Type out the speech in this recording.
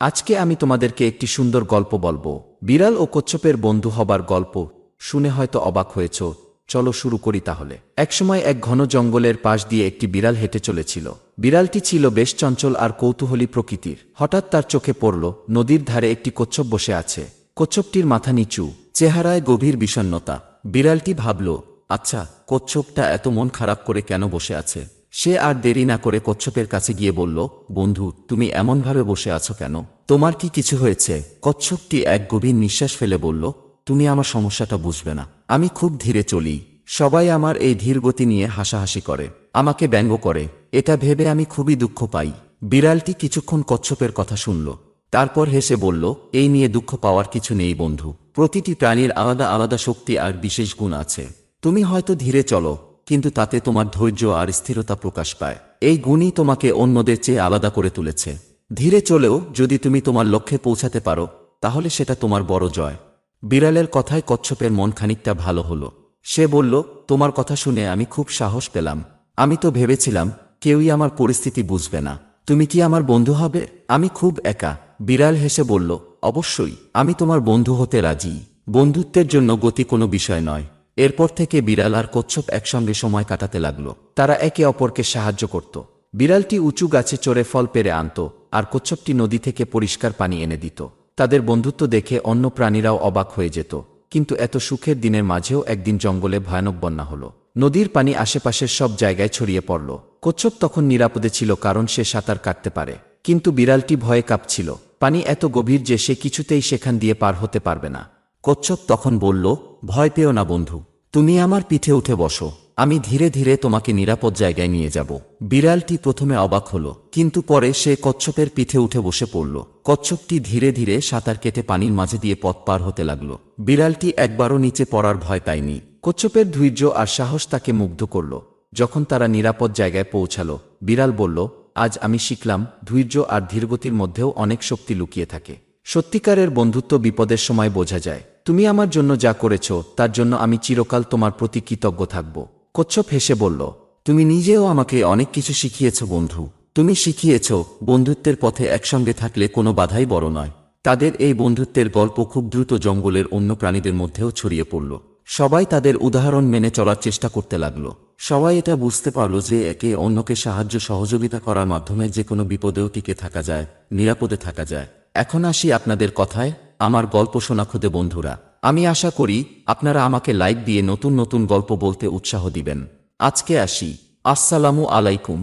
আজকে আমি তোমাদেরকে একটি সুন্দর গল্প বলবো, বিড়াল ও কচ্ছপের বন্ধু হবার গল্প। শুনে হয়তো অবাক হয়েছ, চলো শুরু করি তাহলে। একসময় এক ঘন জঙ্গলের পাশ দিয়ে একটি বিড়াল হেঁটে চলেছিল। বিড়ালটি ছিল বেশ চঞ্চল আর কৌতূহলী প্রকৃতির। হঠাৎ তার চোখে পড়ল, নদীর ধারে একটি কচ্ছপ বসে আছে। কচ্ছপটির মাথা নিচু, চেহারায় গভীর বিষণ্ণতা। বিড়ালটি ভাবল, আচ্ছা, কচ্ছপটা এত মন খারাপ করে কেন বসে আছে? সে আর দেরি না করে কচ্ছপের কাছে গিয়ে বলল, বন্ধু, তুমি এমনভাবে বসে আছো কেন? তোমার কি কিছু হয়েছে? কচ্ছপটি এক গভীর নিঃশ্বাস ফেলে বলল, তুমি আমার সমস্যাটা বুঝবে না। আমি খুব ধীরে চলি, সবাই আমার এই ধীর গতি নিয়ে হাসাহাসি করে, আমাকে ব্যঙ্গ করে। এটা ভেবে আমি খুবই দুঃখ পাই। বিড়ালটি কিছুক্ষণ কচ্ছপের কথা শুনল, তারপর হেসে বলল, এই নিয়ে দুঃখ পাওয়ার কিছু নেই বন্ধু। প্রতিটি প্রাণীর আলাদা আলাদা শক্তি আর বিশেষ গুণ আছে। তুমি হয়তো ধীরে চলো, কিন্তু তাতে তোমার ধৈর্য আর স্থিরতা প্রকাশ পায়। এই গুণই তোমাকে অন্যদের চেয়ে আলাদা করে তুলেছে। ধীরে চলেও যদি তুমি তোমার লক্ষ্যে পৌঁছাতে পারো, তাহলে সেটা তোমার বড় জয়। বিড়ালের কথায় কচ্ছপের মন খানিকটা ভালো হলো। সে বলল, তোমার কথা শুনে আমি খুব সাহস পেলাম। আমি তো ভেবেছিলাম কেউই আমার পরিস্থিতি বুঝবে না। তুমি কি আমার বন্ধু হবে? আমি খুব একা। বিড়াল হেসে বলল, অবশ্যই, আমি তোমার বন্ধু হতে রাজি। বন্ধুত্বের জন্য গতি কোনো বিষয় নয়। এরপর থেকে বিড়াল আর কচ্ছপ একসঙ্গে সময় কাটাতে লাগল। তারা একে অপরকে সাহায্য করত। বিড়ালটি উঁচু গাছে চড়ে ফল পেড়ে আনত, আর কচ্ছপটি নদী থেকে পরিষ্কার পানি এনে দিত। তাদের বন্ধুত্ব দেখে অন্য প্রাণীরাও অবাক হয়ে যেত। কিন্তু এত সুখের দিনের মাঝেও একদিন জঙ্গলে ভয়ানক বন্যা হলো। নদীর পানি আশেপাশের সব জায়গায় ছড়িয়ে পড়ল। কচ্ছপ তখন নিরাপদে ছিল, কারণ সে সাঁতার কাটতে পারে। কিন্তু বিড়ালটি ভয়ে কাঁপছিল। পানি এত গভীর যে সে কিছুতেই সেখান দিয়ে পার হতে পারবে না। কচ্ছপ তখন বলল, ভয় পেও না বন্ধু, তুমি আমার পিঠে উঠে বসো, আমি ধীরে ধীরে তোমাকে নিরাপদ জায়গায় নিয়ে যাব। বিড়ালটি প্রথমে অবাক হলো, কিন্তু পরে সে কচ্ছপের পিঠে উঠে বসে পড়ল। কচ্ছপটি ধীরে ধীরে সাঁতার কেটে পানির মাঝে দিয়ে পথ পার হতে লাগল। বিড়ালটি একবারও নিচে পড়ার ভয় পায়নি। কচ্ছপের ধৈর্য আর সাহস তাকে মুগ্ধ করল। যখন তারা নিরাপদ জায়গায় পৌঁছালো, বিড়াল বলল, আজ আমি শিখলাম, ধৈর্য আর ধীরগতির মধ্যেও অনেক শক্তি লুকিয়ে থাকে। সত্যিকারের বন্ধুত্ব বিপদের সময় বোঝা যায়। তুমি আমার জন্য যা করেছ, তার জন্য আমি চিরকাল তোমার প্রতি কৃতজ্ঞ থাকব। কচ্ছপ হেসে বলল, তুমি নিজেও আমাকে অনেক কিছু শিখিয়েছ বন্ধু। তুমি শিখিয়েছ, বন্ধুত্বের পথে একসঙ্গে থাকলে কোনো বাধাই বড় নয়। তাদের এই বন্ধুত্বের গল্প খুব দ্রুত জঙ্গলের অন্য প্রাণীদের মধ্যেও ছড়িয়ে পড়ল। সবাই তাদের উদাহরণ মেনে চলার চেষ্টা করতে লাগল। সবাই এটা বুঝতে পারল যে একে অন্যকে সাহায্য সহযোগিতা করার মাধ্যমে যে কোনো বিপদেও টিকে থাকা যায়, নিরাপদে থাকা যায়। এখন আসি আপনাদের কথায়, আমার গল্প শোনা খুদে বন্ধুরা। আমি আশা করি আপনারা আমাকে লাইক দিয়ে নতুন নতুন গল্প বলতে উৎসাহ দিবেন। আজকে আসি। আসসালামু আলাইকুম।